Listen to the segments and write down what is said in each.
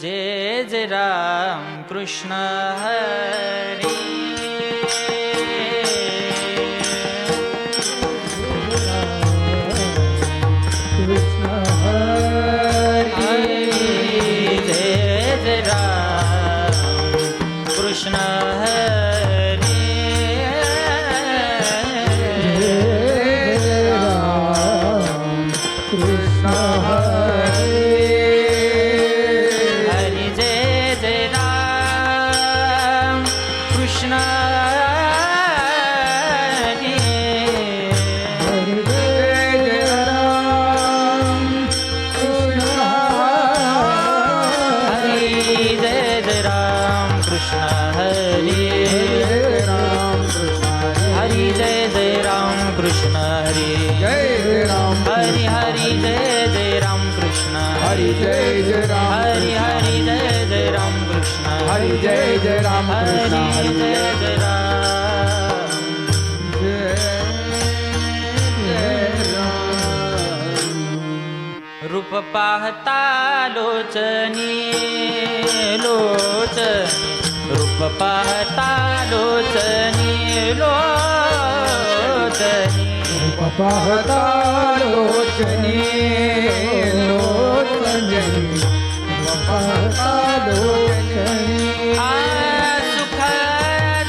जय जय राम कृष्ण हरी कृष्ण हरी जय जय राम कृष्ण हरी राम कृष्ण हरी हरि जय जय राम कृष्ण हरी हरि जय जय राम कृष्ण हरि जय जय राम कृष्ण हरी हरि जय जय राम कृष्ण हरी जय राम हरि हरि जय जय राम कृष्ण हरि जय जय राम हरि हरि जय जय राम कृष्ण हरि जय जय राम कृष्ण हरि हरि जय जय राम रूप पाहता लोचनी लोचनी रूप पाहता लोचनी लोचनी पाहता लोचनी लोचनी पाहता लोचनी आ सुख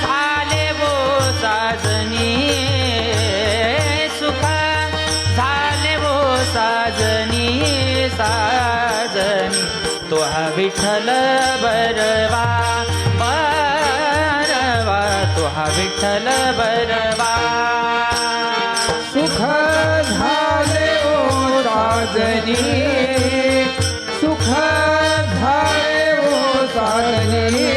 झाले वो साजनी सुख झाले वो साजनी साजनी तो हा विठ्ठल बरवा बरवा तो हा विठ्ठल बरवा सुख झाले ओ राजनी सुख झाले ओ साजनी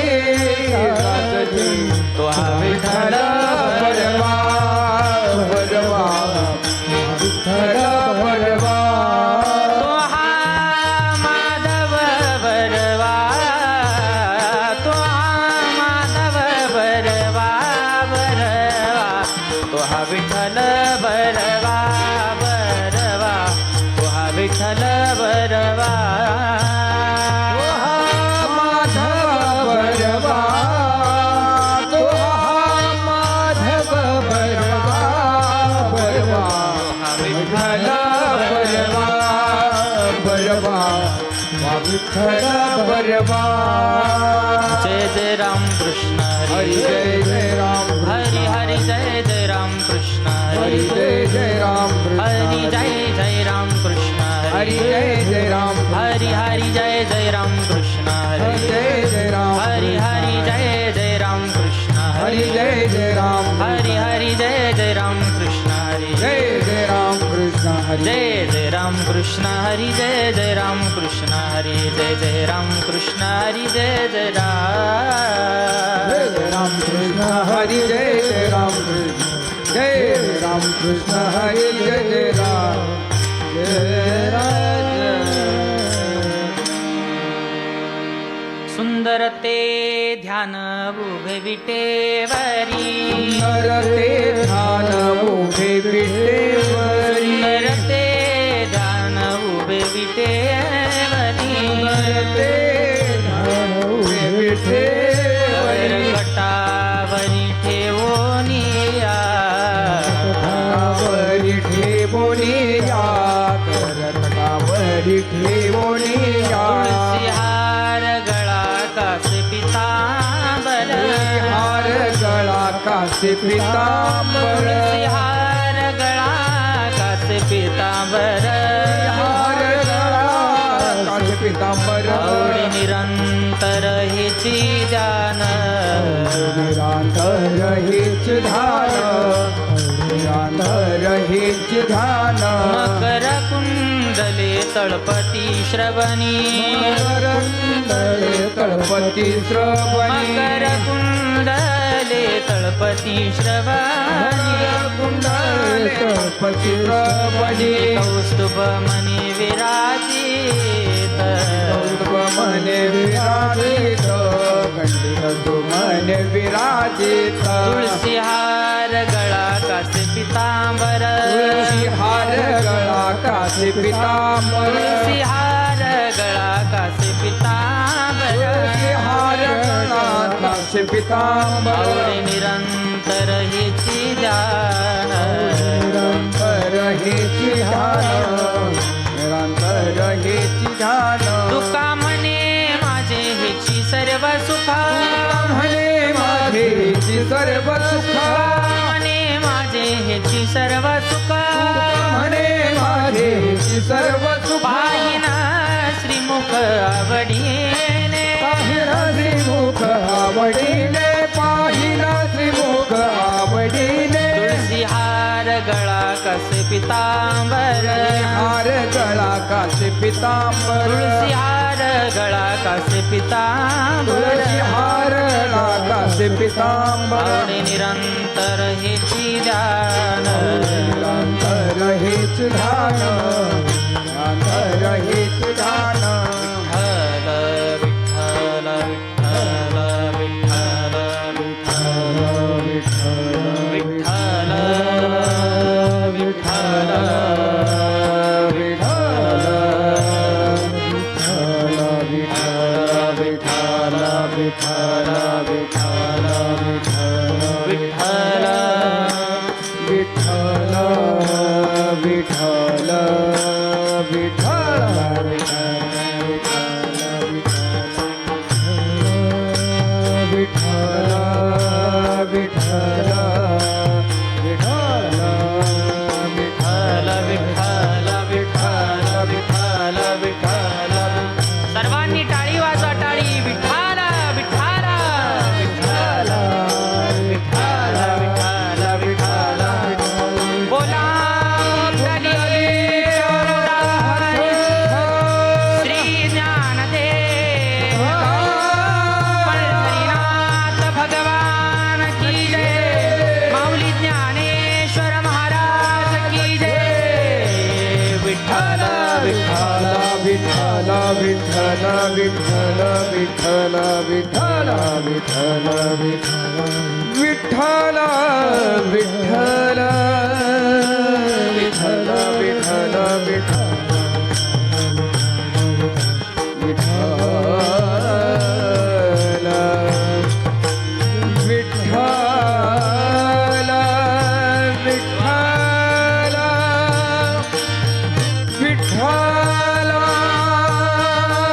राजनी तो हा विठ्ठल बरवा बरवा विठ्ठल बरवा तो हा माधव बरवा तो हा माधव बरवा बरवा तो हा विठ्ठल बरवा बरवा तो हा विठ्ठल बरवा माधव बरवा तो माधव बरवा बरवा विठ्ठल बरवा बरवा विठ्ठल बरवा जय जय राम कृष्ण हरि हरी जय जय राम हरि हरि जय जय राम कृष्ण हरि हरी जय जय राम हरि जय जय राम कृष्ण हरि जय जय राम हरि हरि जय जय राम कृष्ण हरि जय जय राम हरि हरि जय जय राम कृष्ण हरि जय जय राम हरि हरि जय जय राम कृष्ण हरि जय जय राम कृष्ण हरि जय जय राम कृष्ण हरि जय जय राम कृष्ण हरि जय जय राम कृष्ण हरि जय जय राम कृष्ण हरि जय जय राम कृष्ण जय राम कृष्ण हरि जय जय राम जय राम सुंदर ते ध्यान उभे विटेवरी नरते ध्यान उभे विटेवरी सुंदर ते ध्यान उभे विटेवरी नरते ध्यान उभे विटेवरी कटावरी ठेवोनिया कटावरी ठेवोनिया कटावरी ठेवोनिया तुळसीहार गळा कासे पितांबर हार गळा कासे पितांबर तुळसीहार गळा कासे पितांबर हार गळा कासे पितांबर आवडी निरंतर हिची जान निरांतर हेच ध्यान निरांतर हेच ध्यान मकर कुंडले तळपती श्रवणी मकरंदळे तळपती श्रवणी मकर कुंडले तळपती श्रवणी कुंडळे तळपती श्रवणी कौस्तुभ मनी विराजित कौस्तुभ मने विराजित खंडित सुमने विराजित तुळसीहार गळा कासे पितांबर तुळशी हार गळा कासे पितांबर तुळसीहार गळा कासे पितांबर कासे पितांबर आवडे निरंतर हेची ध्यान निरंतर हेची ध्यान निरंतर हेची ध्यान तुका म्हणे माझे हेची सर्व सुख म्हणे माझे हेची सर्व सुख म्हणे माझे हेची सर्व सुख म्हणे माझे हेची सर्व सुख पाहिना श्रीमुख आवडीने पाहिला श्रीमुख आवडीने पाहिला श्रीमुख आवडीने तुळसी हार गळा कसे पितांबर हार गळा कासे पितांबर तुळसी हार गळा कसे पितांबर तुळसी हार गळा कासे पितांबर आवडे निरंतर हेची ध्यान निरंतर हेच ध्यान निरंतर हेच ध्यान विठ्ठल विठ्ठल विठ्ठल विठ्ठल विठ्ठल विठ्ठल सर्वांनी टाळी वाजवा टाळी विठ्ठल विठ्ठल विठ्ठल विठ्ठल विठ्ठल विठ्ठल बोला श्री ज्ञानदेव पंढरीनाथ भगवान की जय माऊली ज्ञानेश्वर महाराज की जय विठ्ठल विठ्ठल विठ्ठल विठ्ठल विठ्ठल विठ्ठल विठ्ठल विठ्ठल विठ्ठल विठ्ठल विठ्ठल विठ्ठल विठ्ठल विठ्ठल विठ्ठल विठ्ठल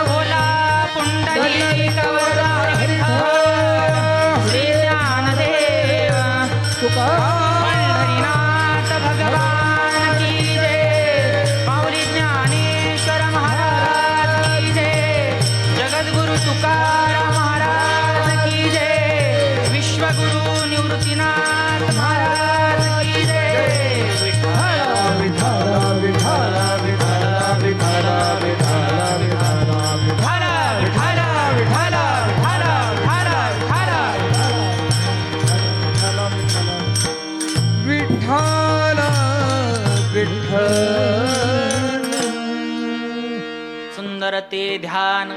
बोला पुंडलिक वरदारी श्री ज्ञानदेव पंढरीनाथ भगवान की जय माऊली ज्ञानेश्वर महाराज की जय जगद्गुरु तुकाराम महाराज की जय विश्वगुरु निवृत्तीनाथ महाराज की जय विठ्ठल विठ्ठल विठ्ठल विठ्ठल विठ्ठल विठ्ठल विठ्ठल विठ्ठल विठ्ठल विठ्ठल विठ्ठल विठ्ठल विठ्ठल विठ्ठल सुंदर ते ध्यान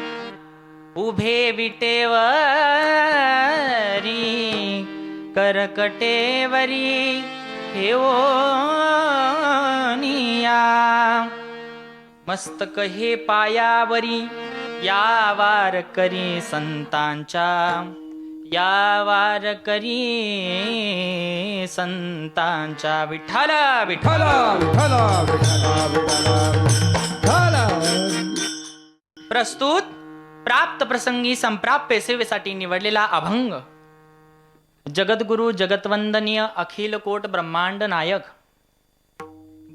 उभे विटेवरी करकटेवरी ठेवोनिया मस्तक हे पायावरी या वार करी संतांच्या या वार करी संतांच्या विठ्ठल विठ्ठल विठ्ठल विठ्ठल विठ्ठल प्रस्तुत प्राप्त प्रसंगी संप्राप्य सेवेसाठी निवडलेला अभंग जगद्गुरु जगतवंदनीय अखिल कोट ब्रह्मांड नायक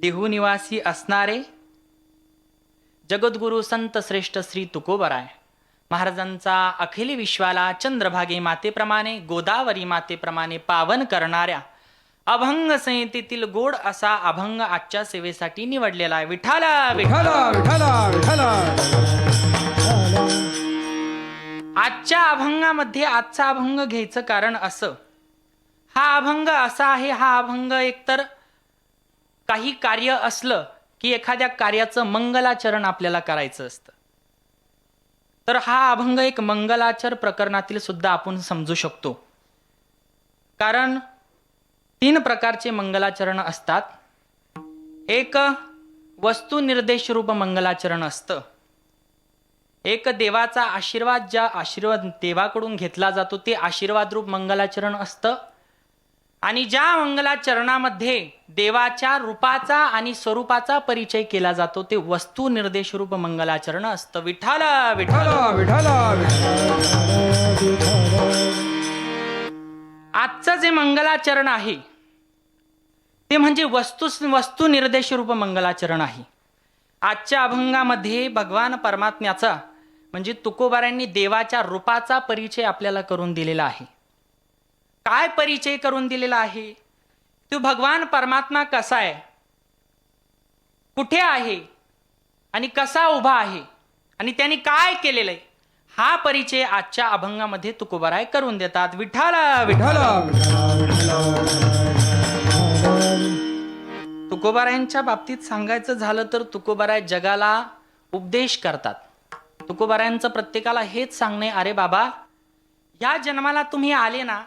देहू निवासी असणारे जगद्गुरु संत श्रेष्ठ श्री तुकोबराय महाराजांचा अखिल विश्वाला चंद्रभागे मातेप्रमाणे गोदावरी मातेप्रमाणे पावन करणाऱ्या अभंग संहितेतील गोड असा अभंग आजच्या सेवेसाठी निवडलेला आहे. विठ्ठल विठ्ठल विठ्ठल विठ्ठल आजच्या अभंगामध्ये आजचा अभंग घ्यायचं कारण असं, हा अभंग असा आहे, हा अभंग एकतर काही कार्य असलं की एखाद्या कार्याचं मंगलाचरण आपल्याला करायचं असतं, तर हा अभंग एक मंगलाचर प्रकरणातील सुद्धा आपण समजू शकतो. कारण 3 प्रकारचे मंगलाचरण असतात. एक वस्तुनिर्देश रूप मंगलाचरण असतं, एक देवाचा आशीर्वाद, ज्या आशीर्वाद देवाकडून घेतला जातो ते आशीर्वाद रूप मंगलाचरण असतं. आणि ज्या मंगलाचरणामध्ये देवाच्या रूपाचा आणि स्वरूपाचा परिचय केला जातो ते वस्तू निर्देश रूप मंगलाचरण असतं. विठ्ठल विठ्ठल. विठ्ठल आजचं जे मंगलाचरण आहे ते म्हणजे वस्तू निर्देश रूप मंगलाचरण आहे. आजच्या अभंगामध्ये भगवान परमात्म्याचा म्हणजे तुकोबारायांनी देवाच्या रूपाचा परिचय आपल्याला करून दिलेला आहे. काय परिचय करून दिलेला आहे? तो भगवान परमात्मा कसा आहे, कुठे आहे आणि कसा उभा आहे आणि त्यांनी काय केलेलं आहे, हा परिचय आजच्या अभंगामध्ये तुकोबाराय करून देतात. विठ्ठल विठ्ठल. तुकोबारायांच्या बाबतीत सांगायचं झालं तर तुकोबाराय जगाला उपदेश करतात. तुकोबारायांचं प्रत्येकाला हेच सांगणे, अरे बाबा, या जन्माला तुम्ही आले ना,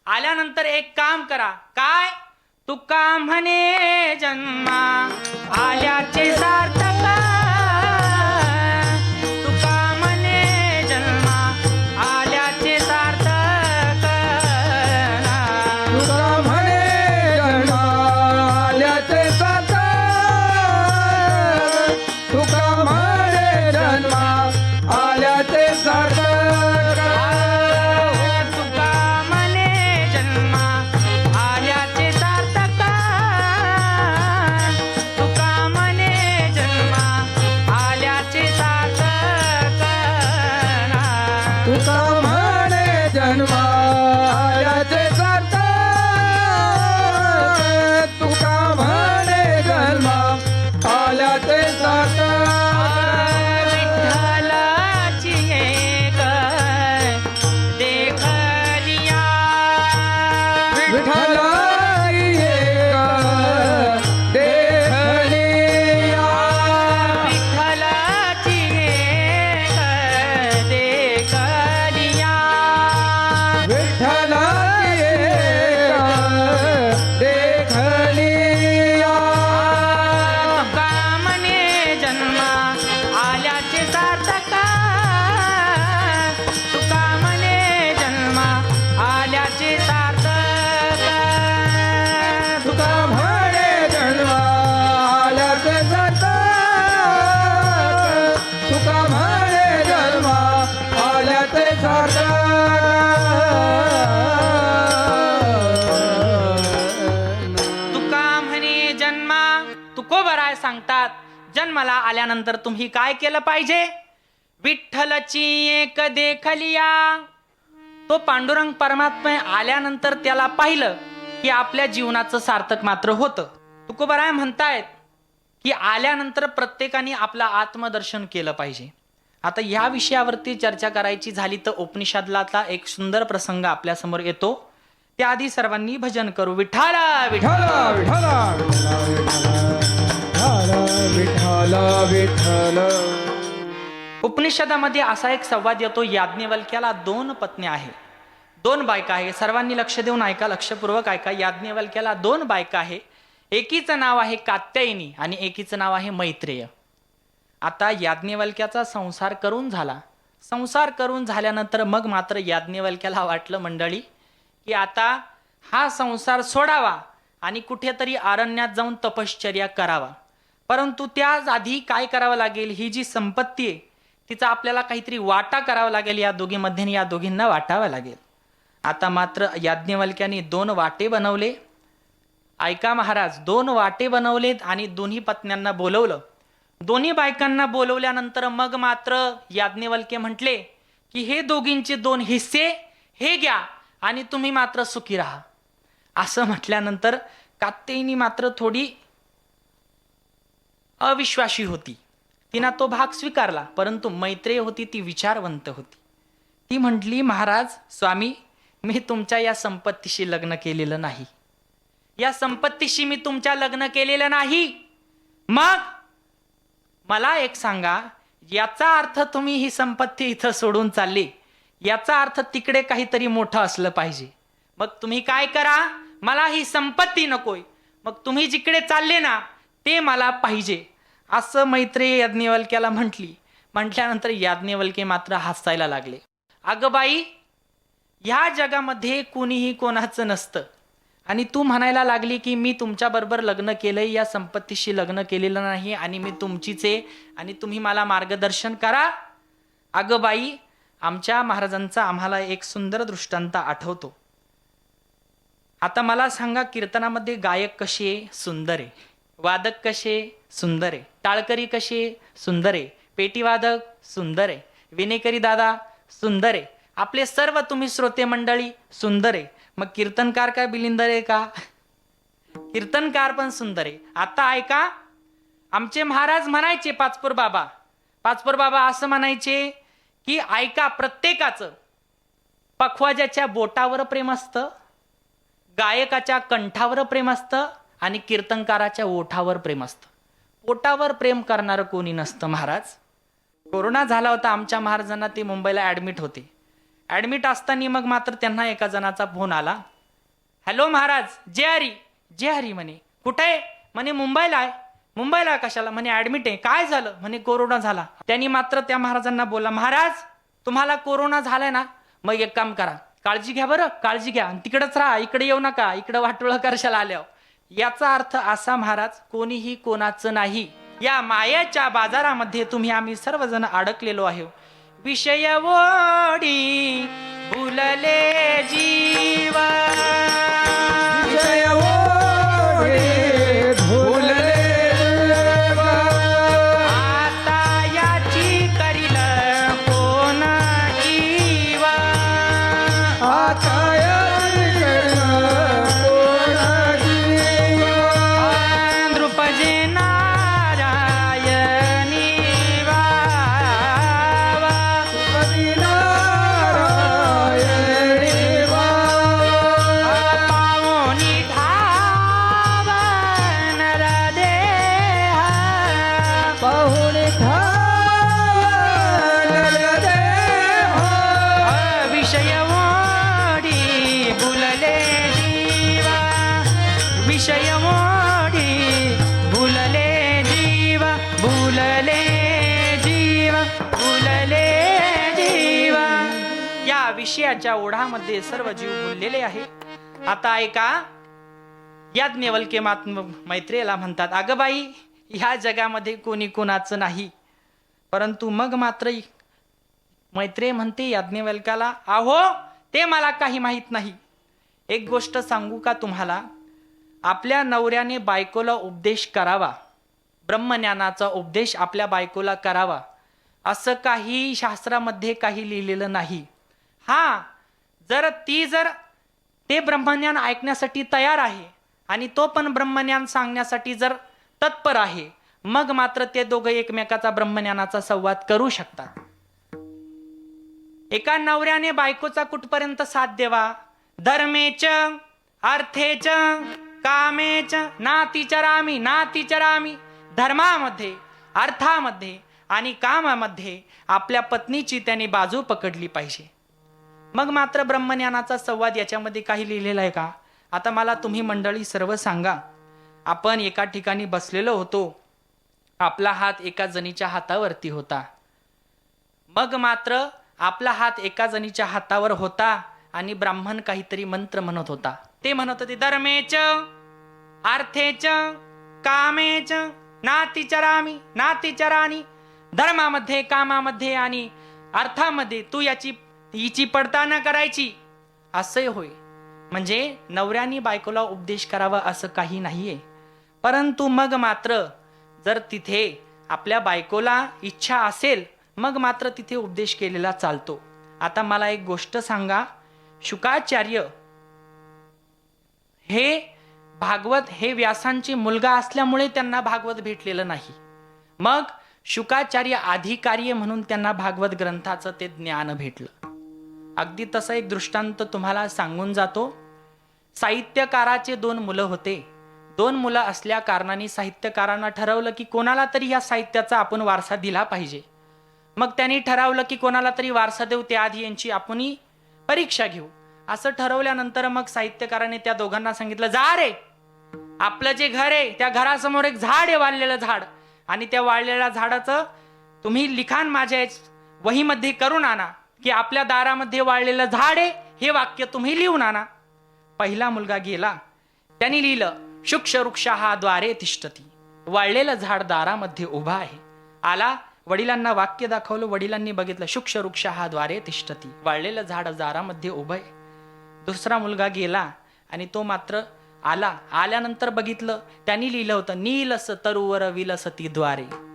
आल्यानंतर एक काम करा. काय? तुका म्हणे जन्मा आल्याचे सार्थक, तुका म्हणे जन्मा आल्याचे सार्थक, तुका म्हणे जन्मा आल्याचे सार्थक, तुका म्हणे जन्मा आल्याचे सार्थक. तुका म्हणे जन्मा आल्याचे सार्थक, तुका म्हणे जन्मा आल्याचे सार्थक. विठ्ठलाची एक देखलिया, विठ्ठलाची एक देखलिया, विठ्ठलाची एक देखलिया, विठ्ठलाची एक देखलिया. तुका म्हणे जन्मा आल्याचे सार्थक, तुका म्हणे जन्मा आल्याचे सार्थक, तुका म्हणे जन्मा आल्याचे सार्थक, तुका म्हणे जन्मा आल्याचे सार्थक. तुका म्हणे जन्मा. तुकोबाराय सांगतात, जन्माला आल्यानंतर तुम्ही काय केलं पाहिजे? विठ्ठलची एक देखलिया. तो पांडुरंग परमात्मा आल्यानंतर त्याला पाहिलं की आपल्या जीवनाचं सार्थक मात्र होतं. तुकोबाराय म्हणतायत की आल्यानंतर प्रत्येकाने आपलं आत्मदर्शन केलं पाहिजे. आता या विषयावरती चर्चा करायची झाली तर उपनिषदलाचा एक सुंदर प्रसंग आपल्या समोर येतो. त्याआधी सर्वांनी भजन करू. विठ्ठल विठ्ठल. विठ्ठल विठ्ठल विठ्ठल. उपनिषदामध्ये असा एक संवाद येतो. याज्ञवल्क्याला 2 पत्नी आहे, 2 बायका आहे. सर्वांनी लक्ष देऊन ऐका, लक्षपूर्वक ऐका. याज्ञवल्क्याला 2 बायका आहे. एकीचं नाव आहे कात्यायनी आणि एकीचं नाव आहे मैत्रेय. आता याज्ञवल्क्याचा संसार करून झाला. संसार करून झाल्यानंतर मग मात्र याज्ञवल्क्याला वाटलं मंडळी की आता हा संसार सोडावा आणि कुठेतरी अरण्यात जाऊन तपश्चर्या करावा. परंतु त्या आधी काय करावं लागेल? ही जी संपत्ती आहे तिचा आपल्याला काहीतरी वाटा करावा लागेल. या दोघींमध्ये या दोघींना वाटावं लागेल. आता मात्र याज्ञवल्क्याने 2 वाटे बनवले. ऐका महाराज, 2 वाटे बनवलेत आणि दोन्ही पत्न्यांना बोलवलं. दोन्ही बायकांना बोलवल्यानंतर मग मात्र याज्ञवल्क्य म्हटले की हे दोघींचे 2 हिस्से हे घ्या आणि तुम्ही मात्र सुखी राहा. असं म्हटल्यानंतर कात्यायनी मात्र थोडी अविश्वासी होती. तिनं तो भाग स्वीकारला. परंतु मैत्रेय होती ती विचारवंत होती. ती म्हटली, महाराज स्वामी, मी तुमच्या या संपत्तीशी लग्न केलेलं नाही. या संपत्तीशी मी तुमच्या लग्न केलेलं नाही. मग मला एक सांगा, याचा अर्थ तुम्ही ही संपत्ती इथं सोडून चालली, याचा अर्थ तिकडे काहीतरी मोठं असलं पाहिजे. मग तुम्ही काय करा, मला ही संपत्ती नकोय, मग तुम्ही जिकडे चालले ना ते मला पाहिजे, असं मैत्रेय याज्ञवल्क्याला म्हटली. म्हटल्यानंतर याज्ञवल्के मात्र हसायला लागले. अगं बाई, ह्या जगामध्ये कोणीही कोणाचं नसतं आणि तू म्हणायला लागली की मी तुमच्याबरोबर लग्न केलंय, या संपत्तीशी लग्न केलेलं नाही आणि मी तुमचीच आहे आणि तुम्ही मला मार्गदर्शन करा. अगं बाई, आमच्या महाराजांचा आम्हाला एक सुंदर दृष्टांत आठवतो. आता मला सांगा, कीर्तनामध्ये गायक कसे सुंदर आहे, वादक कसे सुंदर आहे, टाळकरी कसे सुंदर आहे, पेटीवादक सुंदर आहे, विनेकरी दादा सुंदर आहे, आपले सर्व तुम्ही श्रोते मंडळी सुंदर आहे. मग कीर्तनकार काय बिलिंदर आहे का? कीर्तनकार पण सुंदर आहे. आता ऐका, आमचे महाराज म्हणायचे, पाचपूर बाबा असं म्हणायचे की ऐका, प्रत्येकाचं पखवाजाच्या बोटावर प्रेम असतं, गायकाच्या कंठावर प्रेम असतं आणि कीर्तनकाराच्या ओठावर प्रेम असतं. पोटावर प्रेम करणारं कोणी नसतं महाराज. कोरोना झाला होता आमच्या महाराजांना, ते मुंबईला ॲडमिट होते. ॲडमिट असताना मग मात्र त्यांना एका जणाचा फोन आला. हॅलो महाराज, जय हरी म्हणे. कुठे आहे म्हणे? मुंबईला आहे. मुंबईला कशाला म्हणे? ॲडमिट आहे. काय झालं म्हणे? कोरोना झाला. त्यांनी मात्र त्या महाराजांना बोलला, महाराज तुम्हाला कोरोना झालाय ना, मग एक काम करा, काळजी घ्या, बरं काळजी घ्या, आणि तिकडेच राहा, इकडे येऊ नका, इकडे वाटोळं करशाला आल्यावर. याचा अर्थ असा महाराज, कोणीही कोणाचं नाही. या मायाच्या बाजारामध्ये आम्ही सर्वजण अडकलेलो आहे. विषय ओढी भुलले जीव, विषय ओढे भुलले जीव. आता याची करील कोण जीव, आता याची करील कोण जीव. नृपजे नारायणी वावा, नारायणी वावा. पावनी ठावा नरदेहा, पाहुणे ठाव नरदेहा. विषय ओढी भुलले जीवा, विषय ओढी भुलले जीवा, भुलले जीवा, भुलले जीवा. या विषयाच्या ओढामध्ये सर्व जीव भुललेले आहे. आता ऐका, याज्ञवल्के मैत्रेयाला म्हणतात, अगं बाई, ह्या जगामध्ये कोणी कोणाचं नाही. परंतु मग मात्र मैत्रेय म्हणते याज्ञवल्क्याला, अहो ते मला काही माहित नाही. एक गोष्ट सांगू का तुम्हाला? आपल्या नवऱ्याने बायकोला उपदेश करावा, ब्रह्मज्ञानाचा उपदेश आपल्या बायकोला करावा, असं काही शास्त्रामध्ये काही लिहिलेलं नाही. हा, जर ते ब्रह्मज्ञान ऐकण्यासाठी तयार आहे आणि तो पण ब्रह्मज्ञान सांगण्यासाठी जर तत्पर आहे, मग मात्र ते दोघं एकमेकाचा ब्रह्मज्ञानाचा संवाद करू शकतात. एका नवऱ्याने बायकोचा कुठपर्यंत साथ द्यावा? धर्मेच अर्थेच कामेच नातिचरामी, नातिचरामी. धर्मामध्ये, अर्थामध्ये आणि कामामध्ये आपल्या पत्नीची त्याने बाजू पकडली पाहिजे. मग मात्र ब्रह्मज्ञानाचा संवाद याच्यामध्ये काही लिहिलेला आहे का? आता मला तुम्ही मंडळी सर्व सांगा. आपण एका ठिकाणी बसलेलो होतो, आपला हात एका जणीच्या हातावरती होता. मग मात्र आपला हात एका जणीच्या हातावर होता आणि ब्राह्मण काहीतरी मंत्र म्हणत होता. ते म्हणत होते, धर्मेच अर्थेच कामेच नातिचरामी, नातिचरानी. धर्मामध्ये, कामामध्ये आणि अर्थामध्ये तू हिची पडताळणी करायची, असे होय. म्हणजे नवऱ्याने बायकोला उपदेश करावा असं काही नाहीये. परंतु मग मात्र जर तिथे आपल्या बायकोला इच्छा असेल, मग मात्र तिथे उपदेश केलेला चालतो. आता मला एक गोष्ट सांगा, शुकाचार्य हे भागवत हे व्यासांची मुलगा असल्यामुळे त्यांना भागवत भेटलेलं नाही. मग शुकाचार्य अधिकारी म्हणून त्यांना भागवत ग्रंथाचं ते ज्ञान भेटलं. अगदी तसा एक दृष्टांत तुम्हाला सांगून जातो. साहित्यकाराचे 2 मुलं होते. 2 मुलं असल्या कारणाने साहित्यकारांना ठरवलं की कोणाला तरी या साहित्याचा आपण वारसा दिला पाहिजे. मग त्यांनी ठरवलं की कोणाला तरी वारसा देऊ, त्याआधी यांची आपण परीक्षा घेऊ. असं ठरवल्यानंतर मग साहित्यकाराने त्या दोघांना सांगितलं, जा रे, आपलं जे घर आहे त्या घरासमोर एक झाड आहे, वाळलेलं झाड, आणि त्या वाळलेल्या झाडाचं तुम्ही लिखाण माझ्या वहीमध्ये करून आणा की आपल्या दारामध्ये वाळलेलं झाड आहे हे वाक्य तुम्ही लिहून आणा. पहिला मुलगा गेला, त्यांनी लिहिलं शुक्ष वृक्ष हा द्वारे तिष्ठती. वाळलेलं झाड दारामध्ये उभा आहे. आला, वडिलांना वाक्य दाखवलं, वडिलांनी बघितलं शुक्ष वृक्ष हा द्वारे तिष्ठती, वाळलेलं झाड दारामध्ये उभं आहे. दुसरा मुलगा गेला आणि तो मात्र आला. आल्यानंतर बघितलं, त्यांनी लिहिलं होतं नीलस तरुवर विलसती द्वारे.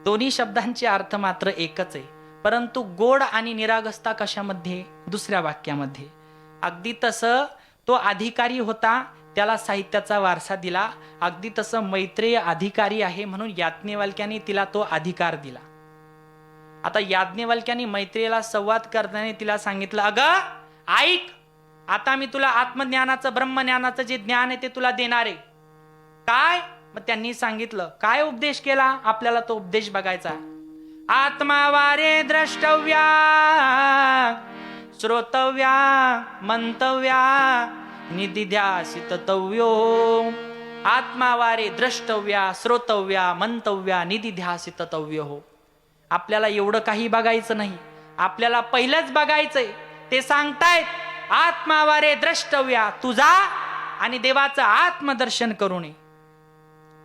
दोन्ही शब्दांचे अर्थ मात्र एकच आहे, परंतु गोड आणि निरागसता कशामध्ये? दुसऱ्या वाक्यामध्ये. अगदी तसं तो अधिकारी होता, त्याला साहित्याचा वारसा दिला. अगदी तसं मैत्रेय अधिकारी आहे म्हणून याज्ञवल्क्याने तिला तो अधिकार दिला. आता याज्ञवल्क्याने मैत्रेयला संवाद करताना तिला सांगितलं, अगं ऐक, आता मी तुला आत्मज्ञानाचं ब्रह्मज्ञानाचं जे ज्ञान आहे ते तुला देणार आहे. काय? मग त्यांनी सांगितलं. काय उपदेश केला? आपल्याला तो उपदेश बघायचा. आत्मा वारे द्रष्टव्या श्रोतव्या मंतव्या निदिध्यासितव्यो. आत्मा वारे द्रष्टव्या श्रोतव्या मंतव्या निदिध्यासितव्यो. आपल्याला एवढं काही बघायचं नाही, आपल्याला पहिलंच बघायचंय. ते सांगतायत आत्मावारे द्रष्टव्या, तुझा आणि देवाचं आत्मदर्शन करू नये,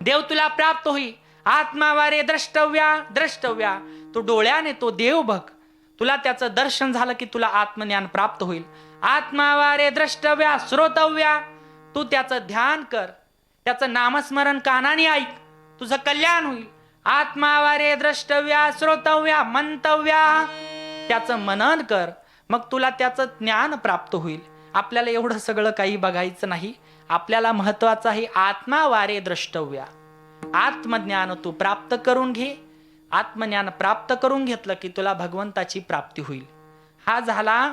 देव तुला प्राप्त होईल. आत्मावारे द्रष्टव्या द्रष्टव्या, तू डोळ्याने तो देव बघ, तुला त्याचं दर्शन झालं की तुला आत्मज्ञान प्राप्त होईल. आत्मावारे द्रष्टव्या श्रोतव्या, तू त्याचं ध्यान कर, त्याचं नामस्मरण कानाने ऐक, तुझं कल्याण होईल. आत्मावारे द्रष्टव्या श्रोतव्या मंतव्या, त्याचं मनन कर, मग तुला त्याचं ज्ञान प्राप्त होईल. आपल्याला एवढं सगळं काही बघायचं नाही, आपल्याला महत्वाचं आहे आत्मावारे द्रष्टव्या. आत्मज्ञान तू प्राप्त करून घे. आत्मज्ञान प्राप्त करून घेतलं की तुला भगवंताची प्राप्ती होईल. हा झाला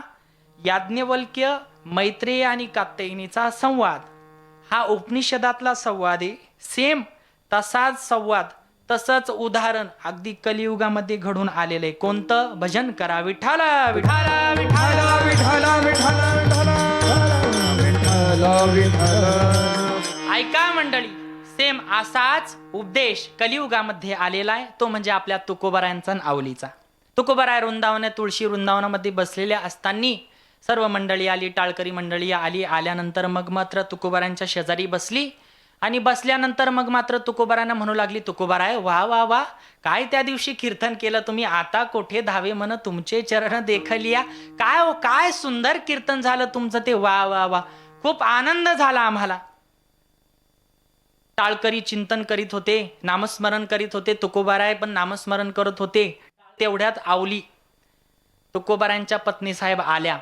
याज्ञवल्क्य मैत्रेय आणि कात्यायनीचा संवाद. हा उपनिषदातला संवाद आहे. सेम तसाच संवाद, तसंच उदाहरण अगदी कलियुगामध्ये घडून आलेलं आहे. कोणतं? भजन करा विठ्ठल विठ्ठल विठ्ठल विठ्ठल विठ्ठल विठ्ठल. ऐका मंडळी, सेम असाच उपदेश कलियुगामध्ये आलेला आहे. तो म्हणजे आपल्या तुकोबारायांचा आणि आवलीचा. तुकोबाराय वृंदावन तुळशी वृंदावनामध्ये बसलेल्या असताना सर्व मंडळी आली, टाळकरी मंडळी आली. आल्यानंतर मग मात्र तुकोबारायांच्या शेजारी बसली आणि बसल्यानंतर मग मात्र तुकोबारांना म्हणू लागली, तुकोबाराय वा वा वा, काय त्या दिवशी कीर्तन केलं तुम्ही, आता कोठे धावे मन तुमचे चरण देखलिया. काय हो, काय सुंदर कीर्तन झालं तुमचं ते, वा वा वा, खूप आनंद झाला आम्हाला. टाळकरी चिंतन करीत होते, नामस्मरण करीत होते. तुकोबाराय पण नामस्मरण करत होते. तेवढ्यात आवली तुकोबारायांच्या पत्नी साहेब आल्या.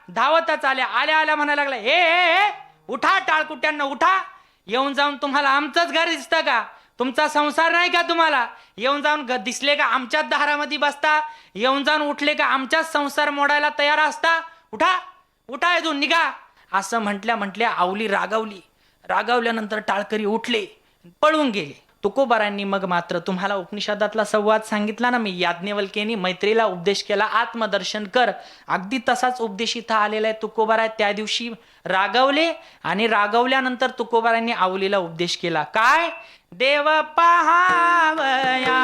धावतच आल्या. आल्या म्हणायला लागल्या, हे उठा टाळकुट्यांना, उठा. येऊन जाऊन तुम्हाला आमचंच घर दिसतं का? तुमचा संसार नाही का तुम्हाला? येऊन जाऊन दिसले का आमच्याच दारामध्ये बसता? येऊन जाऊन उठले का आमच्याच संसार मोडायला तयार असता? उठा उठा, इथून निघा. असं म्हटल्या आवली रागावली. रागावल्यानंतर टाळकरी उठले, पळून गेले. तुकोबारांनी मग मात्र तुम्हाला उपनिषदातला संवाद सांगितला ना मी, याज्ञवल्क्याने मैत्रीला उपदेश केला, आत्मदर्शन कर. अगदी तसाच उपदेश इथं आलेला आहे. तुकोबाराय त्या दिवशी रागावले आणि रागावल्यानंतर तुकोबारांनी आवलीला उपदेश केला. काय? देव पहावया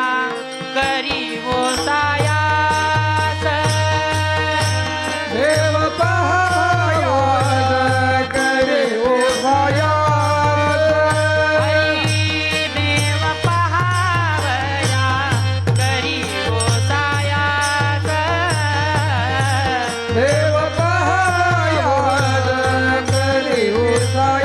करी ओसायास, देव पहावया करी ओसायास. देव पहावया करी ओसायास.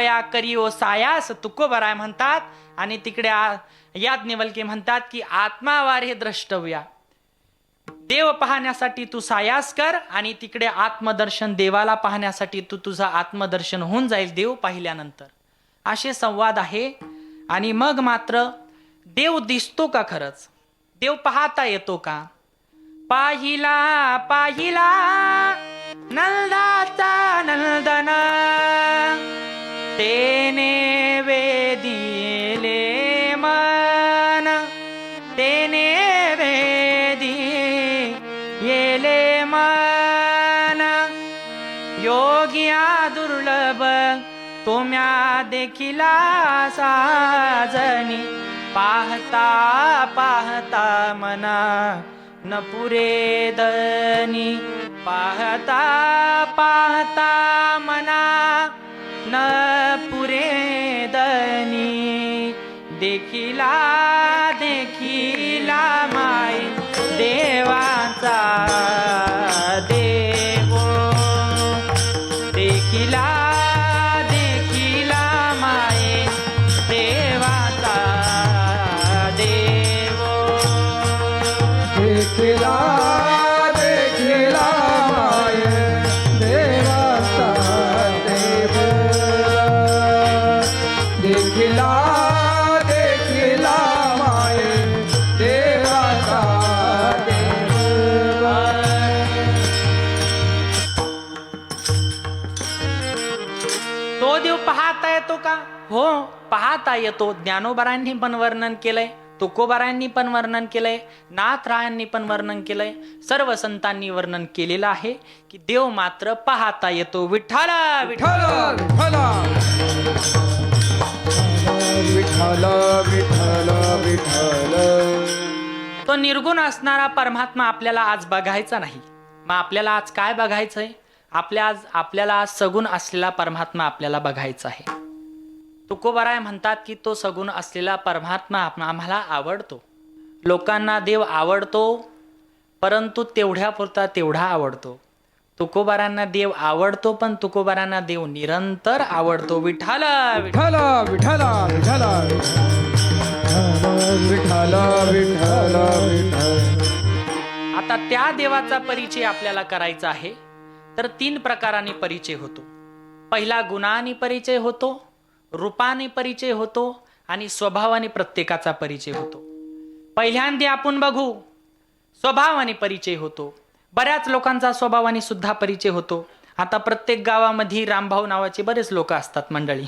द्रष्टव्या करियो सायास तुकोबराय म्हणतात. आणि तिकडे याज्ञवल्क्य म्हणतात की आत्मावार हे द्रष्टव्या, देव पाहण्यासाठी तू सायास कर आणि तिकडे आत्मदर्शन, देवाला पाहण्यासाठी तू तुझं आत्मदर्शन होऊन जाईल देव पाहिल्यानंतर. असे संवाद आहे. आणि मग मात्र देव दिसतो का खरंच, देव पाहता येतो का? पाहिला पाहिला नंदाचा नंदन, तेने वेदिले मन, तेने वेदी येले मन. योगिया दुर्लभ तुम्या देखिला साजनी, पाहता पाहता मना न पुरे दनी, पाहता पाहता मना न पुरे दनी. देखिला देखिला माय देवाचा देवो, देखिला देखिला माय देवाचा देवो. देखिला देखिला माय देवाचा देव, देखिला देखिला माय देवाचा देव. तो देव पाहता येतो का? हो, पाहता येतो. ज्ञानोबारायांनी पण वर्णन केलंय, तुकोबारायांनी पण वर्णन केलंय, नाथरायांनी पण वर्णन केलंय, सर्व संतांनी वर्णन केलेलं आहे की देव मात्र पाहता येतो. विठ्ठला विठ्ठल विठ्ठल विठ्ठल विठ्ठल विठ्ठल. तो निर्गुण असणारा परमात्मा आपल्याला आज बघायचा नाही. मग आपल्याला आज काय बघायचंय? आपल्याला आज सगुण असलेला परमात्मा आपल्याला बघायचा आहे. तुकोबाराय म्हणतात की तो सगुण असलेला परमात्मा आम्हाला आवडतो. लोकांना देव आवडतो, परंतु तेवढ्यापुरता तेवढा आवडतो. तुकोबारांना देव आवडतो, पण तुकोबारांना देव निरंतर आवडतो. विठ्ठल विठ्ठल विठ्ठल विठ्ठल विठ्ठल विठ्ठल विठ्ठल. आता त्या देवाचा परिचय आपल्याला करायचा आहे. तर 3 प्रकाराने परिचय होतो. पहिला गुणाने परिचय होतो, रूपाने परिचय होतो आणि स्वभावाने प्रत्येकाचा परिचय होतो. पहिल्यांदा आपण बघू स्वभावाने परिचय होतो. बऱ्याच लोकांचा स्वभावाने सुद्धा परिचय होतो. आता प्रत्येक गावामध्ये रामभाऊ नावाचे बरेच लोक असतात मंडळी.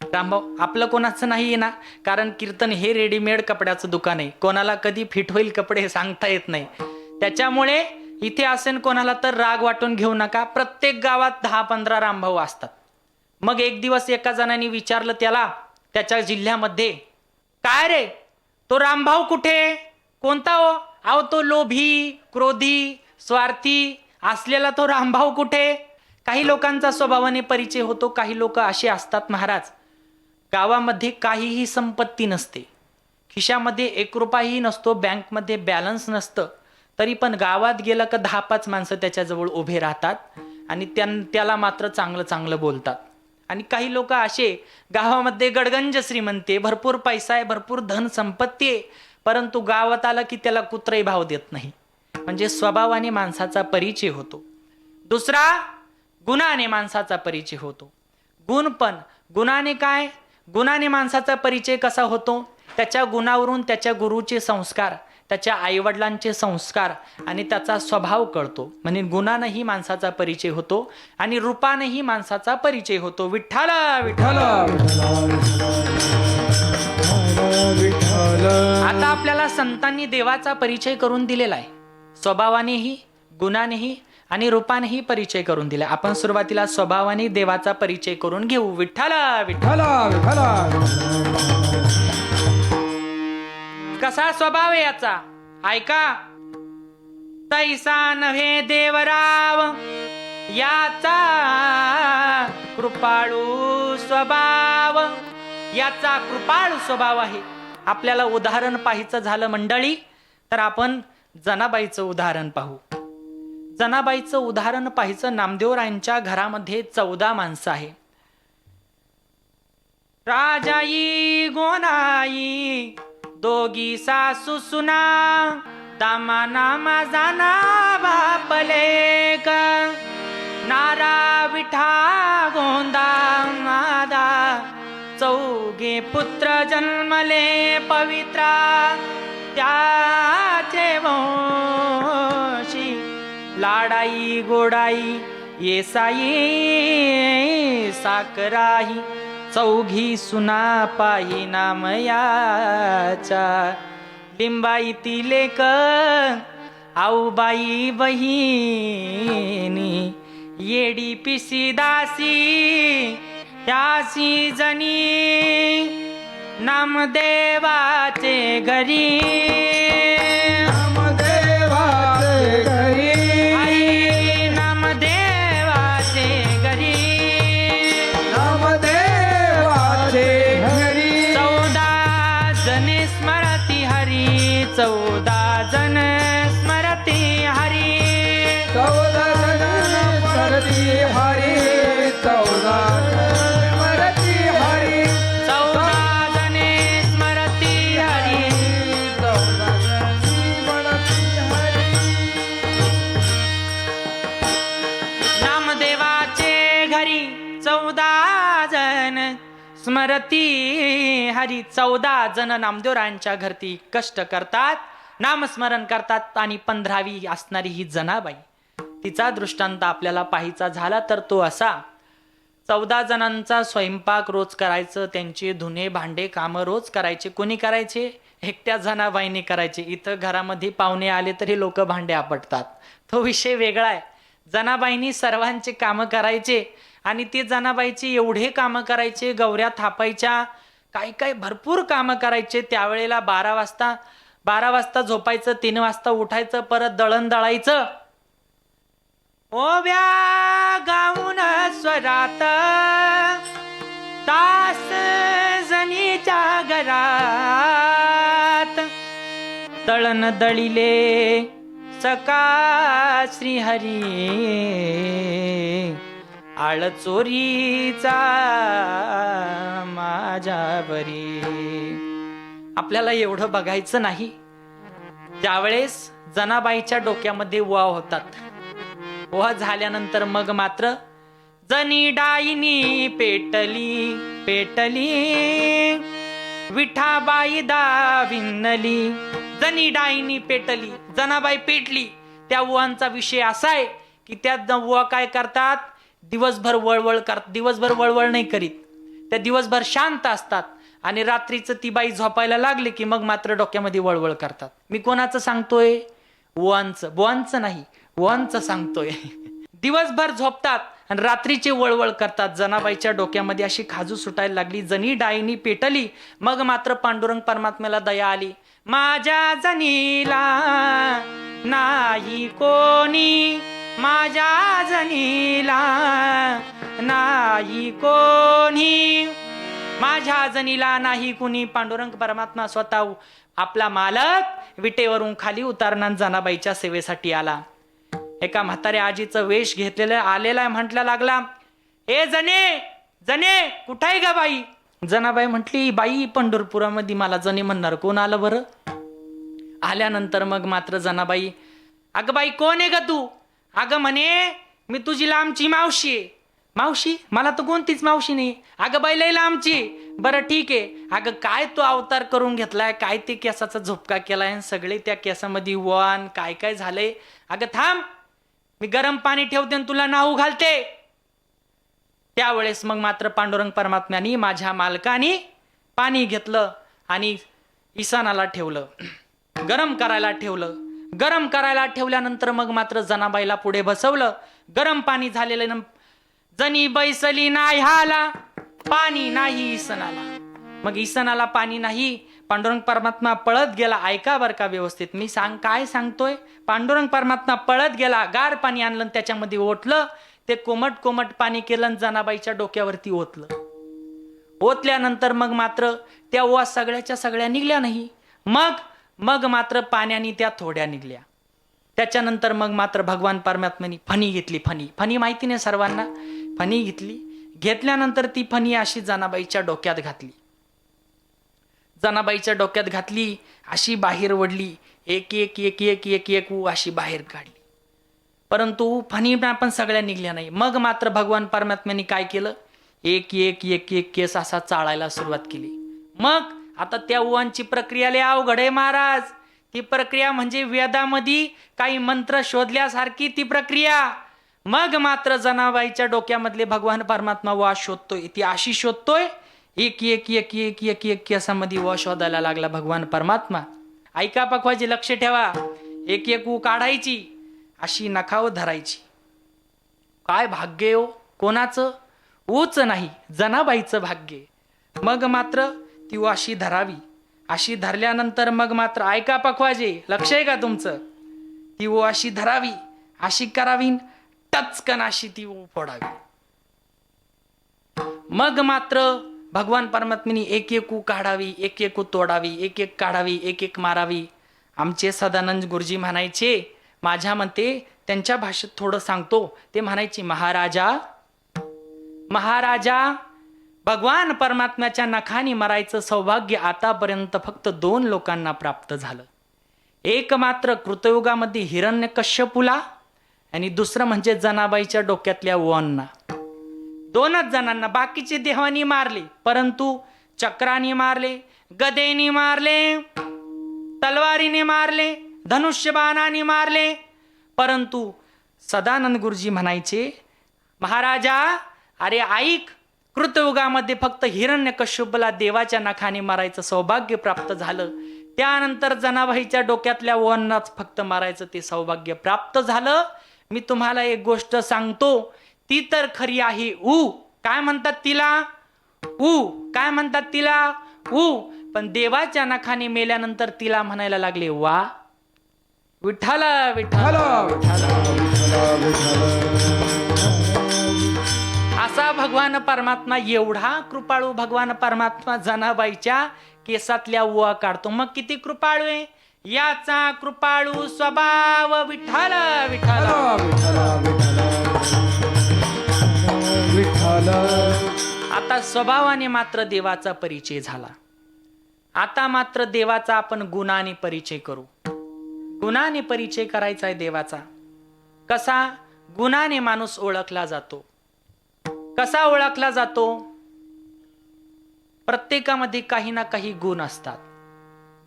रामभाऊ आपलं कोणाचं नाही आहे ना, कारण कीर्तन हे रेडीमेड कपड्याचं दुकान आहे. कोणाला कधी फिट होईल कपडे सांगता येत नाही. त्याच्यामुळे इथे असेल कोणाला तर राग वाटून घेऊ नका. प्रत्येक गावात 10-15 रामभाऊ असतात. मग एक दिवस एका जणांनी विचारलं त्याला त्याच्या जिल्ह्यामध्ये, काय रे तो रामभाऊ कुठे? कोणता हो? अहो तो लोभी, क्रोधी, स्वार्थी असलेला तो रामभाऊ कुठे? काही लोकांचा स्वभावाने परिचय होतो. काही लोक असे असतात महाराज, गावामध्ये काहीही संपत्ती नसते, खिशामध्ये 1 रुपयाही नसतो, बँकमध्ये बॅलन्स नसतं, तरी पण गावात गेलं का 10-5 माणसं त्याच्याजवळ उभे राहतात आणि त्याला मात्र चांगलं चांगलं बोलतात. आणि काही लोक असे गावामध्ये गडगंज श्रीमंती, भरपूर पैसा आहे, भरपूर धन संपत्ती आहे, परंतु गावात आलं की त्याला कुत्रही भाव देत नाही. म्हणजे स्वभावाने माणसाचा परिचय होतो. दुसरा गुणाने माणसाचा परिचय होतो. गुण पण गुणाने काय? गुणाने माणसाचा परिचय कसा होतो? त्याच्या गुणावरून त्याच्या गुरुचे संस्कार, त्याच्या आईवडिलांचे संस्कार आणि त्याचा स्वभाव कळतो. म्हणजे गुणानेही माणसाचा परिचय होतो आणि रूपानेही माणसाचा परिचय होतो. विठ्ठल विठ्ठल. आता आपल्याला संतांनी देवाचा परिचय करून दिलेला आहे. स्वभावानेही, गुणानेही आणि रूपानेही परिचय करून दिला. आपण सुरुवातीला स्वभावाने देवाचा परिचय करून घेऊ. विठ्ठल विठ्ठल. कसा स्वभाव आहे याचा ऐका. तैसा नव्हे देवराव याचा कृपाळू स्वभाव. याचा कृपाळू स्वभाव आहे. आपल्याला उदाहरण पाहायचं झालं मंडळी तर आपण जनाबाईचं उदाहरण पाहू. जनाबाईचं उदाहरण पाहायचं. नामदेवरायांच्या घरामध्ये 14 माणसं आहे. राजाई गोनाई दोघी सासू सुना दामा नामा जाना बापले का नारा विठा गोंदा मादा चौघे पुत्र जन्मले पवित्रा त्याचे वंशी लाडाई गोडाई येसाई साकराही चौघी सुना पायी नामयाचा लिंबाई ती लेक आऊबाई बहिणी येडी पिसी दासी त्यासी जनी नामदेवाचे घरी नामदेवाचे घरी आई नामदेवाचे घरी नामदेवाचे घरी 14 जने स्मरती हरी 14 जन स्मरती हरी 14 जन स्मरती हरी 14 स्मरती हरी 14 जने स्मरती हरी 14 स्मरती हरी नामदेवाचे घरी 14 जण स्मरती हरी 14 जण नामदेवरायांच्या घरती कष्ट करतात नामस्मरण करतात आणि 15वी असणारी ही जनाबाई तिचा दृष्टांत आपल्याला पाहायचा झाला तर तो असा 14 जणांचा स्वयंपाक रोज करायचं त्यांचे धुणे भांडे कामं रोज करायचे कोणी करायचे एकट्या जनाबाईने करायचे इथं घरामध्ये पाहुणे आले तरी लोक भांडे आपटतात तो विषय वेगळा आहे जनाबाईंनी सर्वांचे कामं करायचे आणि ते जनाबाईचे एवढे कामं करायचे गौऱ्या थापायच्या काही काही भरपूर कामं करायचे त्यावेळेला 12 वाजता झोपायचं 3 वाजता उठायचं परत दळण दळायचं ओव्या गाऊन स्वरात दास जनीच्या घरात दळण दळिले सका श्रीहरी आळ चोरीचा माझ्या बरी आपल्याला एवढं बघायचं नाही त्यावेळेस जनाबाईच्या डोक्यामध्ये वा होतात वा झाल्यानंतर मग मात्र जनी डाईनी पेटली पेटली विठाबाई दाविनली जनी डाईनी पेटली जनाबाई पेटली त्या उवांचा विषय असा आहे की त्या उवा काय करतात दिवसभर वळवळ नाही करीत त्या दिवसभर शांत असतात आणि रात्रीचं ती बाई झोपायला लागली की मग मात्र डोक्यामध्ये वळवळ करतात मी कोणाचं सांगतोय बुवांचं नाही बुवांचं सांगतोय दिवसभर झोपतात आणि रात्रीचे वळवळ करतात जनाबाईच्या डोक्यामध्ये अशी खाजू सुटायला लागली जनी डाईनी पेटली मग मात्र पांडुरंग परमात्म्याला दया आली माझ्या जनीला नाही कोणी माझ्या जनीला नाही कोणी माझ्या जनीला नाही कुणी पांडुरंग परमात्मा स्वतः आपला मालक विटेवरून खाली उतारणार जनाबाईच्या सेवेसाठी आला एका म्हाताऱ्या आजीचं वेश घेतलेलं आलेला म्हटला लागला ए जने जने कुठाय ग बाई जनाबाई म्हटली बाई पंढरपुरामध्ये मला जने म्हणणार कोण आलं बरं आल्यानंतर मग मात्र जनाबाई अगं बाई कोण आहे ग तू अगं म्हणे मी तुझी लांबची मावशी आहे मावशी मला तर कोणतीच मावशी नाही अगं बाई लई लांबची बरं ठीक आहे अगं काय तू अवतार करून घेतलाय काय ते केसाचा झोपका केलाय सगळे त्या केसामध्ये वान काय काय झालंय अगं थांब मी गरम पाणी ठेवते आणि तुला नाहू घालते त्यावेळेस मग मात्र पांडुरंग परमात्म्याने माझ्या मालकाने पाणी घेतलं आणि ईशानाला ठेवलं गरम करायला ठेवल्यानंतर मग मात्र जनाबाईला पुढे बसवलं गरम पाणी झालेलं जनी बैसली नाही हाला पाणी नाही ईसनाला मग ईसनाला पाणी नाही पांडुरंग परमात्मा पळत गेला ऐका बर का व्यवस्थित मी काय सांगतोय पांडुरंग परमात्मा पळत गेला गार पाणी आणलं त्याच्यामध्ये ओतलं ते कोमट कोमट पाणी केलं जनाबाईच्या डोक्यावरती ओतल्यानंतर मग मात्र त्या ओवा सगळ्याच्या सगळ्या निघल्या नाही मग मात्र पाण्याने त्या थोड्या निघल्या त्याच्यानंतर मग मात्र भगवान परमात्म्याने फणी घेतली फणी माहिती नाही सर्वांना फणी घेतल्यानंतर ती फणी अशी जनाबाईच्या डोक्यात घातली. जनाबाईच्या डोक्यात घातली, अशी बाहेर वडली, एक एक एक एक एक एक ऊ अशी बाहेर काढली. परंतु फणी पण सगळ्या निघल्या नाही. मग मात्र भगवान परमात्म्याने काय केलं, एक एक एक एक केस असा चाळायला सुरुवात केली. मग आता त्या उवांची प्रक्रिया लय अवघड आहे महाराज. ती प्रक्रिया म्हणजे वेदामध्ये काही मंत्र शोधल्यासारखी ती प्रक्रिया. मग मात्र जनाबाईच्या डोक्यामधले भगवान परमात्मा वा शोधतोय. ती अशी शोधतोय, एक एक एक एक एक एक केसामध्ये वा शोधायला लागला भगवान परमात्मा. ऐका पखवाजी, लक्ष ठेवा. एक एक ऊ काढायची, अशी नखावर धरायची. काय भाग्य हो कोणाचं? ऊच नाही, जनाबाईचं भाग्य. मग मात्र ती ऊ अशी धरावी. अशी धरल्यानंतर मग मात्र ऐका पखवाजी, लक्ष आहे का तुमचं? ती ऊ अशी धरावी, अशी करावी, टचकन अशी ती ऊ फोडावी. मग मात्र भगवान परमात्म्याने एक एक ऊ काढावी, एक एक ऊ तोडावी, एक एक काढावी, एक एक मारावी. आमचे सदानंद गुरुजी म्हणायचे, माझ्या मते त्यांच्या भाषेत थोडं सांगतो, ते म्हणायचे, महाराजा महाराजा, भगवान परमात्म्याच्या नखानी मरायचं सौभाग्य आतापर्यंत फक्त 2 लोकांना प्राप्त झालं. एक मात्र कृतयुगामध्ये हिरण्यकश्यपूला आणि दुसरं म्हणजे जनाबाईच्या डोक्यातल्या ओवांना. 2च जणांना. बाकीचे देवानी मारले, परंतु चक्राने मारले, गदेने मारले, तलवारीने मारले, धनुष्यबाणाने मारले. परंतु सदानंद गुरुजी म्हणायचे, महाराजा अरे ऐक, कृतयुगामध्ये फक्त हिरण्यकश्यपूला देवाच्या नखाने मारायचं सौभाग्य प्राप्त झालं. त्यानंतर जनाबाईच्या डोक्यातल्या ओवांनाच फक्त मारायचं ते सौभाग्य प्राप्त झालं. मी तुम्हाला एक गोष्ट सांगतो, ती तर खरी आहे ऊ. काय म्हणतात तिला? ऊ. काय म्हणतात तिला? ऊ. पण देवाच्या नखाने मेल्यानंतर तिला म्हणायला लागले, वा विठ्ठल विठ्ठल असा भगवान परमात्मा, एवढा कृपाळू भगवान परमात्मा जनाबाईच्या केसातल्या उवा काढतो. मग किती कृपाळू आहे? याचा कृपाळू स्वभाव विठ्ठल विठ्ठल विठ्ठल. आता स्वभावाने मात्र देवाचा परिचय झाला. आता मात्र देवाचा आपण गुणाने परिचय करू. गुणाने परिचय करायचा आहे देवाचा. कसा? गुणाने माणूस ओळखला जातो. कसा ओळखला जातो? प्रत्येकामध्ये काही ना काही गुण असतात.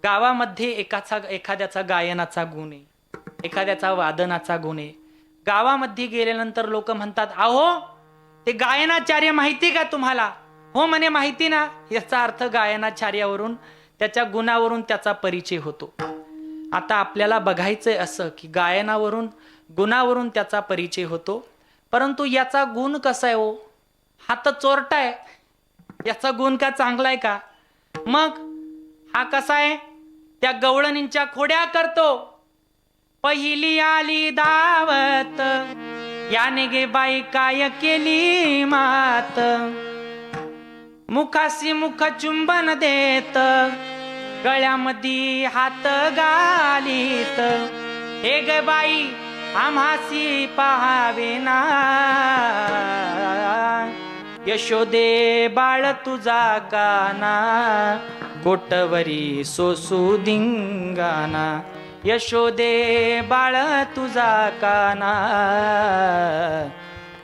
गावामध्ये एखाद्याचा गायनाचा गुण आहे, एखाद्याचा वादनाचा गुण आहे. गावामध्ये गेल्यानंतर लोक म्हणतात, अहो ते गायनाचार्य माहिती का तुम्हाला? हो म्हणे माहिती ना. याचा अर्थ गायनाचार्यावरून, त्याच्या गुणावरून त्याचा परिचय होतो. आता आपल्याला बघायचंय असं की गायनावरून, गुणावरून त्याचा परिचय होतो. परंतु याचा गुण कसा आहे हो? हा तर चोरटा आहे. याचा गुण का चांगला आहे का? मग हा कसा आहे? त्या गवळणींच्या खोड्या करतो. पहिली आली दावत, याने गे बाई काय केली मात. मुखाशी मुख चुंबन देत, गळ्यामध्ये हात घालीत. हे ग बाई आम्हासी पहावे ना, यशोदे बाळ तुझा काना, कोटवरी सोसू धिंगाणा. यशोदे बाळ तुझा काना,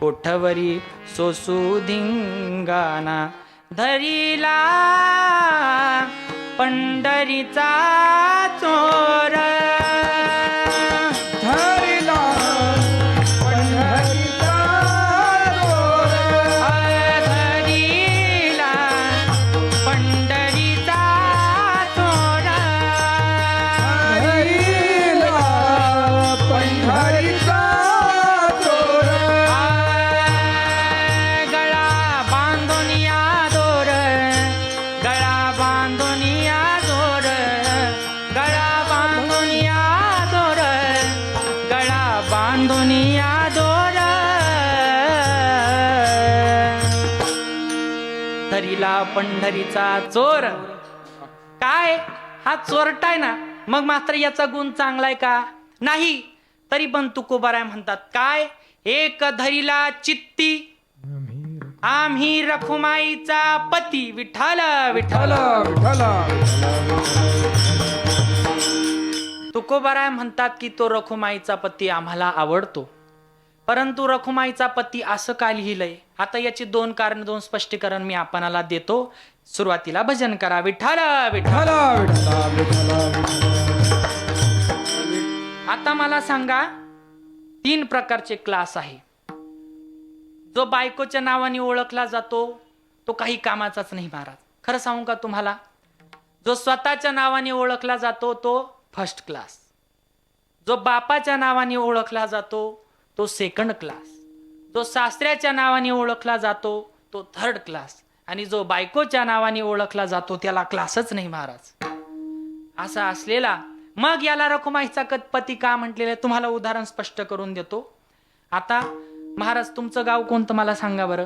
कोठवरी सोसू धिंगाणा. धरीला पंढरीचा चोर, धरिला पंढरीचा चोर. धरीला पंढरीचा चोर. धरिला पंढरीचा चोर. गळा बांधून या दोर, गळा बांधून या दोर, गळा बांधून या दोर, गळा बांधून या दोर. धरीला पंढरीचा चोर. काय हा चोरटाय ना? मग मात्र याचा गुण चांगला आहे का? नाही. तरी पण तुकोबाराय म्हणतात काय? एक धरीला चित्ती, आम्ही रखुमाईचा पती विठ्ठल विठ्ठल. विठ्ठल तुकोबाराय म्हणतात की तो रखुमाईचा पती आम्हाला आवडतो. परंतु रखुमाईचा पती असं का लिहिलंय? आता याची दोन कारण, दोन स्पष्टीकरण मी आपणाला देतो. सुरुवातीला भजन करा विठ्ठल विठ्ठल. विठ्ठल विठ्ठल. आता मला सांगा, 3 प्रकारचे क्लास आहे. जो बायकोच्या नावाने ओळखला जातो तो काही कामाचाच नाही महाराज. खरं सांगू का तुम्हाला? जो स्वतःच्या नावाने ओळखला जातो तो फर्स्ट क्लास. जो बापाच्या नावाने ओळखला जातो तो सेकंड क्लास. जो सासऱ्याच्या नावाने ओळखला जातो तो थर्ड क्लास. आणि जो बायकोच्या नावाने ओळखला जातो त्याला क्लासच नाही महाराज. असा असलेला मग याला रखुमाईचा पती का म्हटलेलं आहे? तुम्हाला उदाहरण स्पष्ट करून देतो. आता महाराज तुमचं गाव कोणतं मला सांगा बरं?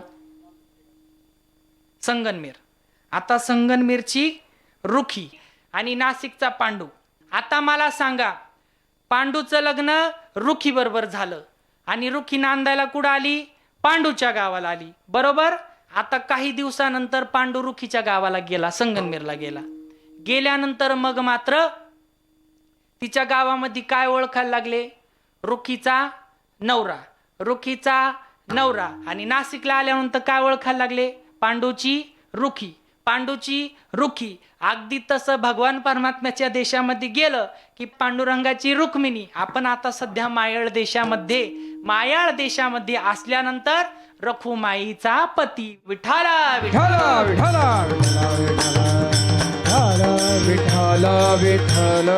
संगनमेर. आता संगनमेरची रुखी आणि नाशिकचा पांडू. आता मला सांगा, पांडूचं लग्न रुखी बरोबर झालं आणि रुखी नांदायला कुठं आली? पांडूच्या गावाला आली, बरोबर. आता काही दिवसानंतर पांडू रुखीच्या गावाला गेला, संगनमेरला गेला. गेल्यानंतर मग मात्र तिच्या गावामध्ये काय ओळखायला लागले? रुखीचा नवरा, रुखीचा नवरा. आणि नाशिकला आल्यानंतर काय ओळखायला लागले? पांडूची रुखी, पांडूची रुखी. अगदी तसं भगवान परमात्म्याच्या देशामध्ये गेलं की पांडुरंगाची रुक्मिणी. आपण आता सध्या मायाळ देशामध्ये असल्यानंतर रखुमाईचा पती विठ्ठल विठ्ठल. विठ्ठल विठ्ठल विठ्ठल विठ्ठल विठ्ठल.